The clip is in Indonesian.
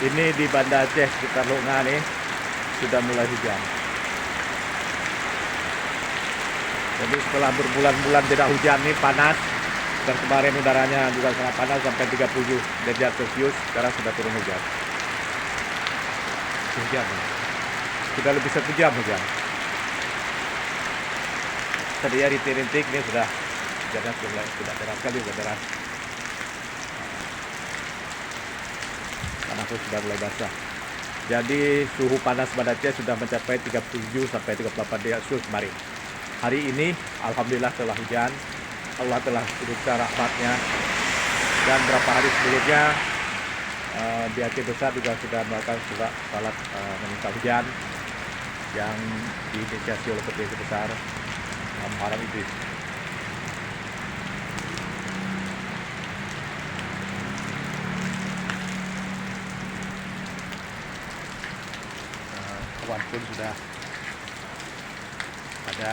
Ini di Banda Aceh sekitar Lunga nih sudah mulai hujan. Jadi setelah berbulan-bulan tidak hujan nih, panas, dan kemarin udaranya juga sangat panas sampai 37 derajat Celcius, sekarang sudah turun hujan. Hujan nih. Sudah lebih 1 jam hujan. Tadi ya rintik-rintik, ini sudah hujannya sudah deras sekali, sudah deras. Tanah pun sudah mulai basah. Jadi suhu panas Banda Aceh sudah mencapai 37 sampai 38 derajat Celcius kemarin. Hari ini alhamdulillah telah hujan. Allah telah turunkan rahmatnya. Dan beberapa hari sebelumnya di Aceh Besar juga sudah melakukan salat meminta hujan yang diinisiasi oleh Petinggi Aceh Besar Muharram Idris. Awan pun sudah ada.